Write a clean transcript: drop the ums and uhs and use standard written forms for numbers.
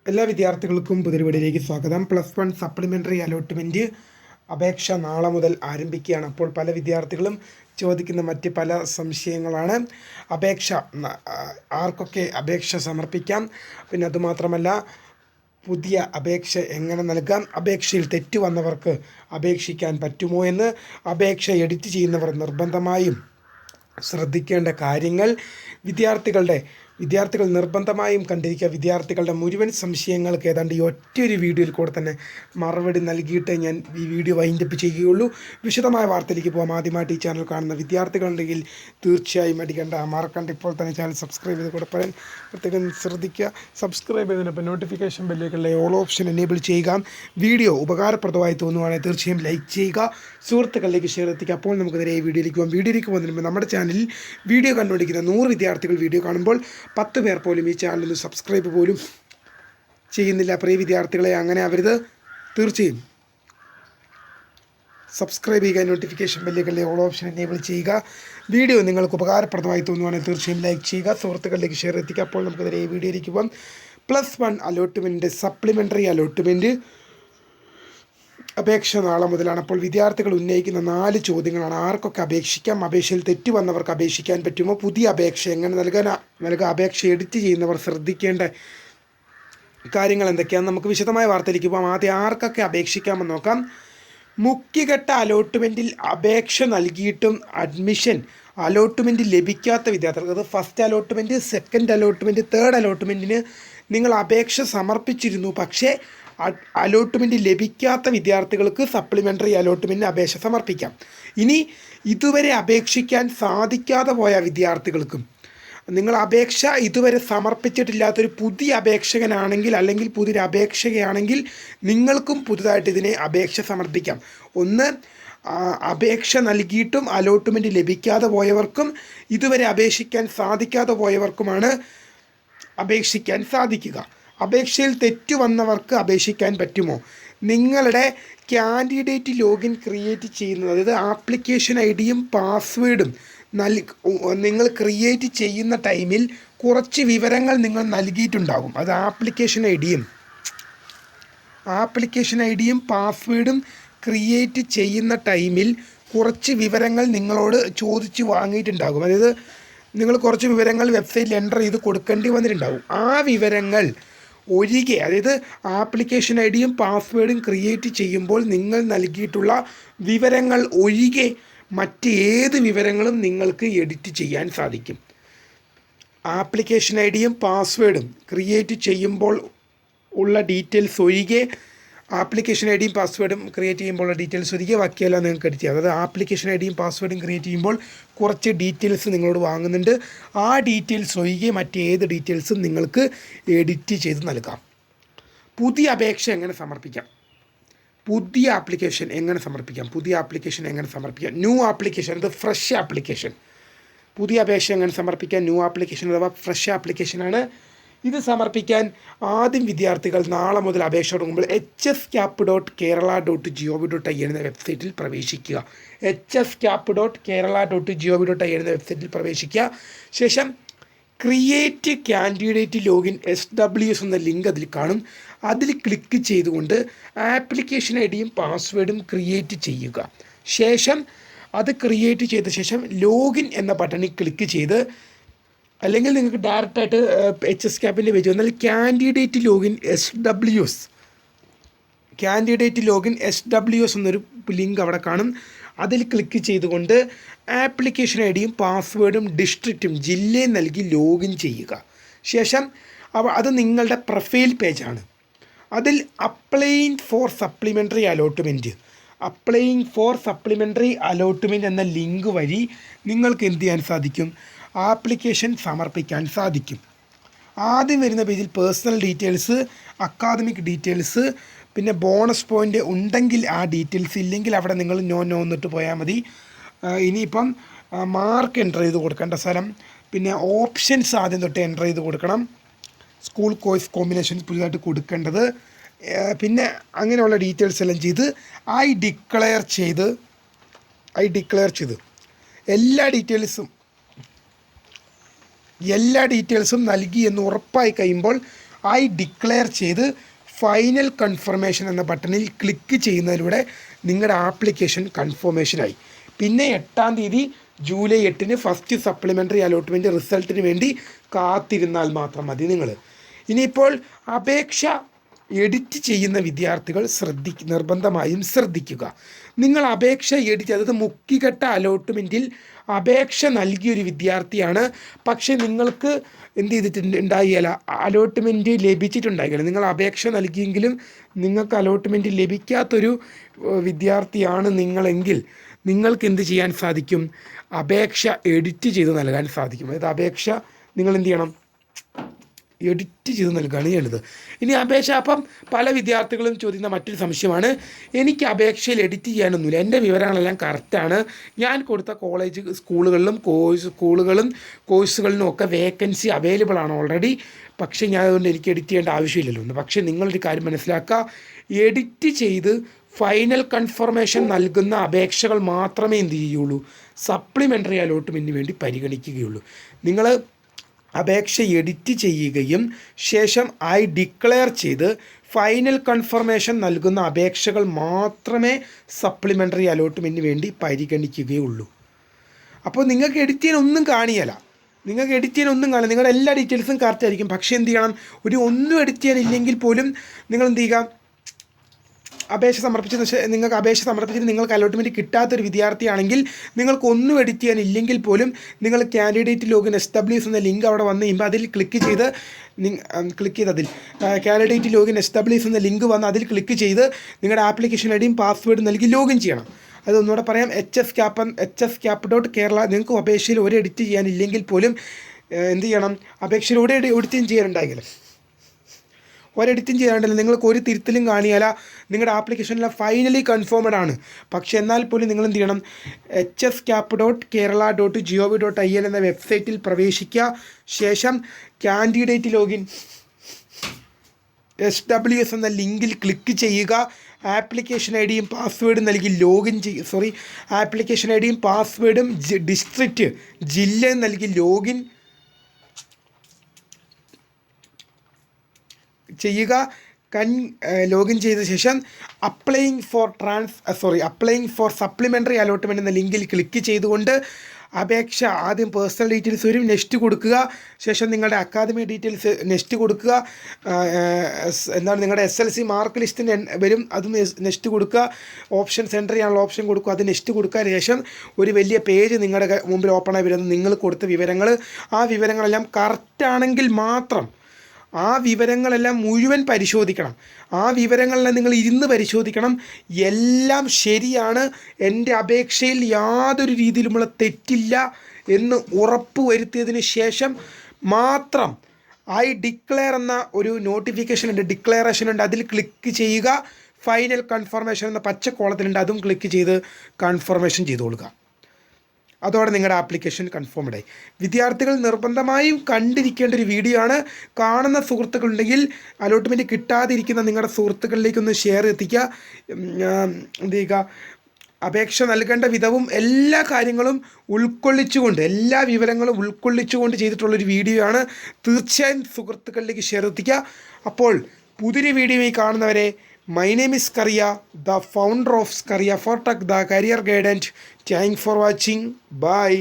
എല്ലാ വിദ്യാർത്ഥികൾക്കും പുതിയ സ്വാഗതം. +1 സപ്ലിമെൻ്ററി അലോട്ട്മെൻറ്റ് അപേക്ഷ നാളെ മുതൽ ആരംഭിക്കുകയാണ്. അപ്പോൾ പല വിദ്യാർത്ഥികളും ചോദിക്കുന്ന മറ്റ് പല സംശയങ്ങളാണ്. അപേക്ഷ ആർക്കൊക്കെ അപേക്ഷ സമർപ്പിക്കാം, പിന്നെ അതുമാത്രമല്ല പുതിയ അപേക്ഷ എങ്ങനെ നൽകാം, അപേക്ഷയിൽ തെറ്റ് വന്നവർക്ക് അപേക്ഷിക്കാൻ പറ്റുമോ എന്ന്, അപേക്ഷ എഡിറ്റ് ചെയ്യുന്നവർ നിർബന്ധമായും ശ്രദ്ധിക്കേണ്ട കാര്യങ്ങൾ, വിദ്യാർത്ഥികൾ നിർബന്ധമായും കണ്ടിരിക്കുക. വിദ്യാർത്ഥികളുടെ മുഴുവൻ സംശയങ്ങൾക്ക് ഏതാണ്ട് ഈ ഒറ്റയൊരു വീഡിയോയിൽ കൂടെ തന്നെ മറുപടി നൽകിയിട്ട് ഞാൻ ഈ വീഡിയോ വൈൻഡപ്പ് ചെയ്യുകയുള്ളൂ. വിശദമായ വാർത്തയിലേക്ക് പോകാം. ആദ്യമായിട്ട് ഈ ചാനൽ കാണുന്ന വിദ്യാർത്ഥികളുണ്ടെങ്കിൽ തീർച്ചയായും മറക്കണ്ട ഇപ്പോൾ തന്നെ ചാനൽ സബ്സ്ക്രൈബ് ചെയ്ത് കൂടെ പറയാൻ പ്രത്യേകം ശ്രദ്ധിക്കുക. സബ്സ്ക്രൈബ് ചെയ്തതിനൊപ്പം നോട്ടിഫിക്കേഷൻ ബെല്ലിലേക്കുള്ള ഓൾ ഓപ്ഷൻ എനേബിൾ ചെയ്യുക. വീഡിയോ ഉപകാരപ്രദമായി തോന്നുവാണെങ്കിൽ തീർച്ചയായും ലൈക്ക് ചെയ്യുക, സുഹൃത്തുക്കളിലേക്ക് ഷെയർ എത്തിക്കുക. അപ്പോൾ നമുക്ക് നേരെ ഈ വീഡിയോയിലേക്ക് പോകുന്നതിന് മുമ്പ് നമ്മുടെ ചാനലിൽ വീഡിയോ കണ്ടുകൊണ്ടിരിക്കുന്ന 100 വിദ്യാർത്ഥികൾ വീഡിയോ കാണുമ്പോൾ 10 പേർ പോലും ഈ ചാനലിൽ സബ്സ്ക്രൈബ് പോലും ചെയ്യുന്നില്ല. പ്രിയ വിദ്യാർത്ഥികളെ, അങ്ങനെ അവരുത്. തീർച്ചയായും സബ്സ്ക്രൈബ് ചെയ്യുക, നോട്ടിഫിക്കേഷൻ ബെല്ലുകളിലെ ഓൾ ഓപ്ഷൻ എനേബിൾ ചെയ്യുക. വീഡിയോ നിങ്ങൾക്ക് ഉപകാരപ്രദമായി തോന്നുവാണെങ്കിൽ തീർച്ചയായും ലൈക്ക് ചെയ്യുക, സുഹൃത്തുക്കളിലേക്ക് ഷെയർ എത്തിക്കുക. അപ്പോൾ നമുക്ക് നേരെ ഈ വീഡിയോയിലേക്ക് പോകാം. +1 അലോട്ട്മെൻറ്റ് സപ്ലിമെൻ്ററി അലോട്ട്മെൻറ്റ് അപേക്ഷ നാളെ മുതലാണ്. അപ്പോൾ വിദ്യാർത്ഥികൾ ഉന്നയിക്കുന്ന 4 ചോദ്യങ്ങളാണ്. ആർക്കൊക്കെ അപേക്ഷിക്കാം, അപേക്ഷയിൽ തെറ്റ് വന്നവർക്ക് അപേക്ഷിക്കാൻ പറ്റുമോ, പുതിയ അപേക്ഷ എങ്ങനെ നൽകുക, അപേക്ഷ എഡിറ്റ് ചെയ്യുന്നവർ ശ്രദ്ധിക്കേണ്ട കാര്യങ്ങൾ എന്തൊക്കെയാണ്, നമുക്ക് വിശദമായ വാർത്തയിലേക്ക് പോകാം. ആദ്യം ആർക്കൊക്കെ അപേക്ഷിക്കാമെന്ന് നോക്കാം. മുഖ്യഘട്ട അലോട്ട്മെൻറ്റിൽ അപേക്ഷ നൽകിയിട്ടും അലോട്ട്മെൻറ്റ് ലഭിക്കാത്ത വിദ്യാർത്ഥികൾ, അത് first allotment, second allotment, third അലോട്ട്മെൻറ്റിന് നിങ്ങൾ അപേക്ഷ സമർപ്പിച്ചിരുന്നു, പക്ഷേ അലോട്ട്മെൻറ്റ് ലഭിക്കാത്ത വിദ്യാർത്ഥികൾക്ക് സപ്ലിമെൻ്ററി അലോട്ട്മെൻറ്റിന് അപേക്ഷ സമർപ്പിക്കാം. ഇനി ഇതുവരെ അപേക്ഷിക്കാൻ സാധിക്കാതെ പോയ വിദ്യാർത്ഥികൾക്കും, നിങ്ങൾ അപേക്ഷ ഇതുവരെ സമർപ്പിച്ചിട്ടില്ലാത്തൊരു പുതിയ അപേക്ഷകനാണെങ്കിൽ അല്ലെങ്കിൽ പുതിയൊരു അപേക്ഷകയാണെങ്കിൽ നിങ്ങൾക്കും പുതുതായിട്ട് ഇതിനെ അപേക്ഷ സമർപ്പിക്കാം. ഒന്ന്, അപേക്ഷ നൽകിയിട്ടും അലോട്ട്മെൻറ്റ് ലഭിക്കാതെ പോയവർക്കും ഇതുവരെ അപേക്ഷിക്കാൻ സാധിക്കാതെ പോയവർക്കുമാണ് അപേക്ഷിക്കാൻ സാധിക്കുക. അപേക്ഷയിൽ തെറ്റു വന്നവർക്ക് അപേക്ഷിക്കാൻ പറ്റുമോ? നിങ്ങളുടെ കാൻഡിഡേറ്റ് ലോഗിൻ ക്രിയേറ്റ് ചെയ്യുന്നത്, അതായത് ആപ്ലിക്കേഷൻ ഐഡിയും പാസ്വേഡും നിങ്ങൾ ക്രിയേറ്റ് ചെയ്യുന്ന ടൈമിൽ കുറച്ച് വിവരങ്ങൾ നിങ്ങൾ നൽകിയിട്ടുണ്ടാകും. അത് ആപ്ലിക്കേഷൻ ഐഡിയും പാസ്വേഡും ക്രിയേറ്റ് ചെയ്യുന്ന ടൈമിൽ കുറച്ച് വിവരങ്ങൾ നിങ്ങളോട് ചോദിച്ച് വാങ്ങിയിട്ടുണ്ടാകും. അതായത് നിങ്ങൾ കുറച്ച് വിവരങ്ങൾ വെബ്സൈറ്റിൽ എൻ്റർ ചെയ്ത് കൊടുക്കേണ്ടി വന്നിട്ടുണ്ടാകും. ആ വിവരങ്ങൾ ഒഴികെ, അതായത് ആപ്ലിക്കേഷൻ ഐഡിയും പാസ്വേഡും ക്രിയേറ്റ് ചെയ്യുമ്പോൾ നിങ്ങൾ നൽകിയിട്ടുള്ള വിവരങ്ങൾ ഒഴികെ മറ്റേത് വിവരങ്ങളും നിങ്ങൾക്ക് എഡിറ്റ് ചെയ്യാൻ സാധിക്കും. ആപ്ലിക്കേഷൻ ഐഡിയും പാസ്വേഡും ക്രിയേറ്റ് ചെയ്യുമ്പോൾ ഉള്ള ഡീറ്റെയിൽസ് ഒഴികെ, ആപ്ലിക്കേഷൻ ഐഡിയും പാസ്വേഡും ക്രിയേറ്റ് ചെയ്യുമ്പോഴുള്ള ഡീറ്റെയിൽസ് ഒഴികെ ബാക്കിയെല്ലാം നിങ്ങൾക്ക് എഡിറ്റ് ചെയ്യാം. അതായത് ആപ്ലിക്കേഷൻ ഐഡിയും പാസ്വേഡും ക്രിയേറ്റ് ചെയ്യുമ്പോൾ കുറച്ച് ഡീറ്റെയിൽസ് നിങ്ങളോട് വാങ്ങുന്നുണ്ട്. ആ ഡീറ്റെയിൽസ് ഒഴികെ മറ്റേത് ഡീറ്റെയിൽസും നിങ്ങൾക്ക് എഡിറ്റ് ചെയ്ത് നൽകാം. പുതിയ അപേക്ഷ എങ്ങനെ സമർപ്പിക്കാം, പുതിയ ആപ്ലിക്കേഷൻ എങ്ങനെ സമർപ്പിക്കാം, ന്യൂ ആപ്ലിക്കേഷൻ, അത് ഫ്രഷ് ആപ്ലിക്കേഷൻ. പുതിയ അപേക്ഷ എങ്ങനെ സമർപ്പിക്കാം, ന്യൂ ആപ്ലിക്കേഷൻ അഥവാ ഫ്രഷ് ആപ്ലിക്കേഷനാണ്. ഇത് സമർപ്പിക്കാൻ ആദ്യം വിദ്യാർത്ഥികൾ നാളെ മുതൽ അപേക്ഷ തുടങ്ങുമ്പോൾ hscap.kerala.gov.in എന്ന വെബ്സൈറ്റിൽ പ്രവേശിക്കുക. hscap.kerala.gov.in എന്ന വെബ്സൈറ്റിൽ പ്രവേശിക്കുക. ശേഷം ക്രിയേറ്റ് കാൻഡിഡേറ്റ് ലോഗിൻ SWS എന്ന ലിങ്ക് അതിൽ കാണും. അതിൽ ക്ലിക്ക് ചെയ്തുകൊണ്ട് ആപ്ലിക്കേഷൻ ഐഡിയും പാസ്വേഡും ക്രിയേറ്റ് ചെയ്യുക. ശേഷം അത് ക്രിയേറ്റ് ചെയ്ത ശേഷം ലോഗിൻ എന്ന ബട്ടണിൽ ക്ലിക്ക് ചെയ്ത്, അല്ലെങ്കിൽ നിങ്ങൾക്ക് ഡയറക്റ്റായിട്ട് hscapൻ്റെ പേജ് വന്നാൽ കാൻഡിഡേറ്റ് ലോഗിൻ SWS എന്നൊരു ലിങ്ക് അവിടെ കാണും. അതിൽ ക്ലിക്ക് ചെയ്തുകൊണ്ട് ആപ്ലിക്കേഷൻ ഐഡിയും പാസ്വേഡും ഡിസ്ട്രിക്റ്റും ജില്ലയും നൽകി ലോഗിൻ ചെയ്യുക. ശേഷം അത് നിങ്ങളുടെ പ്രൊഫൈൽ പേജാണ്. അതിൽ അപ്ലൈയിങ് ഫോർ സപ്ലിമെൻ്ററി അലോട്ട്മെൻറ്റ് എന്ന ലിങ്ക് വഴി നിങ്ങൾക്ക് എന്ത് ചെയ്യാൻ സാധിക്കും, ആപ്ലിക്കേഷൻ സമർപ്പിക്കാൻ സാധിക്കും. ആദ്യം വരുന്ന പേജിൽ പേഴ്സണൽ ഡീറ്റെയിൽസ്, അക്കാദമിക് ഡീറ്റെയിൽസ്, പിന്നെ ബോണസ് പോയിൻ്റ് ഉണ്ടെങ്കിൽ ആ ഡീറ്റെയിൽസ്, ഇല്ലെങ്കിൽ അവിടെ നിങ്ങൾ നോ എന്നിട്ട് പോയാൽ മതി. ഇനിയിപ്പം മാർക്ക് എൻ്റർ ചെയ്ത് കൊടുക്കേണ്ട സ്ഥലം, പിന്നെ ഓപ്ഷൻസ് ആദ്യം തൊട്ട് എൻ്റർ ചെയ്ത് കൊടുക്കണം. സ്കൂൾ കോഴ്സ് കോമ്പിനേഷൻസ് പുതിയതായിട്ട് കൊടുക്കേണ്ടത്, പിന്നെ അങ്ങനെയുള്ള ഡീറ്റെയിൽസ് എല്ലാം ചെയ്ത് ഐ ഡിക്ലെയർ ചെയ്ത് എല്ലാ ഡീറ്റെയിൽസും നൽകി എന്ന് ഉറപ്പായി കഴിയുമ്പോൾ ഐ ഡിക്ലെയർ ചെയ്ത് ഫൈനൽ കൺഫർമേഷൻ എന്ന ബട്ടണിൽ ക്ലിക്ക് ചെയ്യുന്നതിലൂടെ നിങ്ങളുടെ ആപ്ലിക്കേഷൻ കൺഫർമേഷനായി. പിന്നെ 8-ാം തീയതി ജൂലൈ 8-ന് ഫസ്റ്റ് സപ്ലിമെൻ്ററി അലോട്ട്മെൻറ്റ് റിസൾട്ടിന് വേണ്ടി കാത്തിരുന്നാൽ മാത്രം മതി നിങ്ങൾ. ഇനിയിപ്പോൾ അപേക്ഷ എഡിറ്റ് ചെയ്യുന്ന വിദ്യാർത്ഥികൾ നിർബന്ധമായും ശ്രദ്ധിക്കുക. നിങ്ങൾ അപേക്ഷ എഡിറ്റ്, അതായത് മുക്കിക്കെട്ട അലോട്ട്മെൻറ്റിൽ അപേക്ഷ നൽകിയൊരു വിദ്യാർത്ഥിയാണ്, പക്ഷേ നിങ്ങൾക്ക് എന്ത് ചെയ്തിട്ടുണ്ടായില്ല, അലോട്ട്മെൻറ്റ് ലഭിച്ചിട്ടുണ്ടായില്ല. നിങ്ങൾ അപേക്ഷ നൽകിയെങ്കിലും നിങ്ങൾക്ക് അലോട്ട്മെൻറ്റ് ലഭിക്കാത്തൊരു വിദ്യാർത്ഥിയാണ് നിങ്ങളെങ്കിൽ നിങ്ങൾക്ക് എന്ത് ചെയ്യാൻ സാധിക്കും? അപേക്ഷ എഡിറ്റ് ചെയ്ത് നൽകാൻ സാധിക്കും. അതായത് അപേക്ഷ നിങ്ങൾ എന്ത് ചെയ്യണം? എഡിറ്റ് ചെയ്ത് നൽകുകയാണ് ചെയ്യേണ്ടത്. ഇനി അപേക്ഷ, അപ്പം പല വിദ്യാർത്ഥികളും ചോദിക്കുന്ന മറ്റൊരു സംശയമാണ്, എനിക്ക് അപേക്ഷയിൽ എഡിറ്റ് ചെയ്യാനൊന്നുമില്ല, എൻ്റെ വിവരങ്ങളെല്ലാം കറക്റ്റാണ്, ഞാൻ കൊടുത്ത കോളേജ് സ്കൂളുകളിലും കോഴ്സുകളിലും ഒക്കെ വേക്കൻസി അവൈലബിൾ ആണ് ഓൾറെഡി, പക്ഷേ ഞാൻ അതുകൊണ്ട് എനിക്ക് എഡിറ്റ് ചെയ്യേണ്ട ആവശ്യമില്ലല്ലോ എന്ന്. പക്ഷേ നിങ്ങളൊരു കാര്യം മനസ്സിലാക്കുക, എഡിറ്റ് ചെയ്ത് ഫൈനൽ കൺഫർമേഷൻ നൽകുന്ന അപേക്ഷകൾ മാത്രമേ എന്ത് ചെയ്യുള്ളൂ? സപ്ലിമെൻ്ററി അലോട്ട്മെൻറ്റിന് വേണ്ടി പരിഗണിക്കുകയുള്ളൂ. നിങ്ങൾ അപേക്ഷ എഡിറ്റ് ചെയ്യുകയും ശേഷം ഐ ഡിക്ലെയർ ചെയ്ത് ഫൈനൽ കൺഫർമേഷൻ നൽകുന്ന അപേക്ഷകൾ മാത്രമേ സപ്ലിമെൻ്ററി അലോട്ട്മെൻറ്റിന് വേണ്ടി പരിഗണിക്കുകയുള്ളൂ. അപ്പോൾ നിങ്ങൾക്ക് എഡിറ്റ് ചെയ്യാൻ ഒന്നും കാണിയല്ല, നിങ്ങളുടെ എല്ലാ ഡീറ്റെയിൽസും കറക്റ്റ് ആയിരിക്കും. പക്ഷേ എന്ത് ചെയ്യണം? ഒന്നും എഡിറ്റ് ചെയ്യാനില്ലെങ്കിൽ പോലും നിങ്ങൾ എന്ത് ചെയ്യുക? നിങ്ങൾക്ക് അപേക്ഷ സമർപ്പിച്ചിട്ട് നിങ്ങൾക്ക് അലോട്ട്മെൻറ്റ് കിട്ടാത്തൊരു വിദ്യാർത്ഥിയാണെങ്കിൽ നിങ്ങൾക്കൊന്നും എഡിറ്റ് ചെയ്യാനില്ലെങ്കിൽ പോലും നിങ്ങൾ കാൻഡിഡേറ്റ് ലോഗിൻ SWS എന്ന ലിങ്ക് അവിടെ വന്ന് കഴിയുമ്പോൾ അതിൽ ക്ലിക്ക് ചെയ്ത് അതിൽ കാൻഡിഡേറ്റ് ലോഗിൻ SWS എന്ന ലിങ്ക് വന്ന് അതിൽ ക്ലിക്ക് ചെയ്ത് നിങ്ങളുടെ ആപ്ലിക്കേഷൻ ഐഡിയും പാസ്വേഡും നൽകി ലോഗിൻ ചെയ്യണം. അതൊന്നുകൂടെ പറയാം, hscap.kerala. നിങ്ങൾക്ക് അപേക്ഷയിൽ ഒരു എഡിറ്റ് ചെയ്യാനില്ലെങ്കിൽ പോലും എന്ത് ചെയ്യണം? അപേക്ഷയിൽ ഒരു എഡിറ്റും ചെയ്യാനുണ്ടാകില്ല, ഒരെഡിറ്റും ചെയ്യാണ്ടല്ല, നിങ്ങൾക്ക് ഒരു തിരുത്തലും കാണിയാല, നിങ്ങളുടെ ആപ്ലിക്കേഷനെല്ലാം ഫൈനലി കൺഫേംഡ് ആണ്. പക്ഷെ എന്നാൽ പോലും നിങ്ങൾ എന്ത് ചെയ്യണം? hscap.kerala.gov.in എന്ന വെബ്സൈറ്റിൽ പ്രവേശിക്കുക. ശേഷം കാൻഡിഡേറ്റ് ലോഗിൻ SWS എന്ന ലിങ്കിൽ ക്ലിക്ക് ചെയ്യുക. ആപ്ലിക്കേഷൻ ഐഡിയും പാസ്വേഡും നൽകി ആപ്ലിക്കേഷൻ ഐഡിയും പാസ്വേഡും ഡിസ്ട്രിക്റ്റ് ജില്ല നൽകി ലോഗിൻ ചെയ്ത ശേഷം അപ്ലൈയിങ് ഫോർ സപ്ലിമെൻ്ററി അലോട്ട്മെൻറ്റ് എന്ന ലിങ്കിൽ ക്ലിക്ക് ചെയ്തുകൊണ്ട് അപേക്ഷ ആദ്യം പേഴ്സണൽ ഡീറ്റെയിൽസ് വരും, നെക്സ്റ്റ് കൊടുക്കുക. ശേഷം നിങ്ങളുടെ അക്കാദമിക് ഡീറ്റെയിൽസ് നെക്സ്റ്റ് കൊടുക്കുക. നിങ്ങളുടെ SLC മാർക്ക് ലിസ്റ്റിന് വരും, അതും നെക്സ്റ്റ് കൊടുക്കുക. ഓപ്ഷൻസ് എൻ്റർ ചെയ്യാനുള്ള ഓപ്ഷൻ കൊടുക്കുക, അത് നെക്സ്റ്റ് കൊടുക്കുക. ശേഷം ഒരു വലിയ പേജ് നിങ്ങളുടെ മുമ്പിൽ ഓപ്പണായി വരുന്നത് നിങ്ങൾ കൊടുത്ത വിവരങ്ങൾ, ആ വിവരങ്ങളെല്ലാം കറക്റ്റാണെങ്കിൽ മാത്രം ആ വിവരങ്ങളെല്ലാം മുഴുവൻ പരിശോധിക്കണം. ആ വിവരങ്ങളെല്ലാം നിങ്ങൾ ഇരുന്ന് പരിശോധിക്കണം. എല്ലാം ശരിയാണ്, എൻ്റെ അപേക്ഷയിൽ യാതൊരു രീതിയിലുമുള്ള തെറ്റില്ല എന്ന് ഉറപ്പ് വരുത്തിയതിന് ശേഷം മാത്രം ഐ ഡിക്ലെയർ എന്ന ഒരു ഡിക്ലറേഷൻ ഉണ്ട്, അതിൽ ക്ലിക്ക് ചെയ്യുക. ഫൈനൽ കൺഫർമേഷൻ എന്ന പച്ച കോളത്തിലുണ്ട്, അതും ക്ലിക്ക് ചെയ്ത് കൺഫർമേഷൻ ചെയ്ത് കൊടുക്കുക. അതോടെ നിങ്ങളുടെ ആപ്ലിക്കേഷൻ കൺഫേംഡ് ആയി. വിദ്യാർത്ഥികൾ നിർബന്ധമായും കണ്ടിരിക്കേണ്ട ഒരു വീഡിയോ ആണ്. കാണുന്ന സുഹൃത്തുക്കളുണ്ടെങ്കിൽ അലോട്ട്മെൻറ്റ് കിട്ടാതിരിക്കുന്ന നിങ്ങളുടെ സുഹൃത്തുക്കളിലേക്കൊന്ന് ഷെയർ എത്തിക്കുക. എന്ത് ചെയ്യുക? അപേക്ഷ നൽകേണ്ട വിധവും എല്ലാ കാര്യങ്ങളും എല്ലാ വിവരങ്ങളും ഉൾക്കൊള്ളിച്ചുകൊണ്ട് ചെയ്തിട്ടുള്ളൊരു വീഡിയോ ആണ്. തീർച്ചയായും സുഹൃത്തുക്കളിലേക്ക് ഷെയർ എത്തിക്കുക. അപ്പോൾ പുതിയൊരു വീഡിയോയിൽ കാണുന്നവരെ, my name is Karya, the founder of Karya for Tech, the career guide, and thanks for watching. Bye.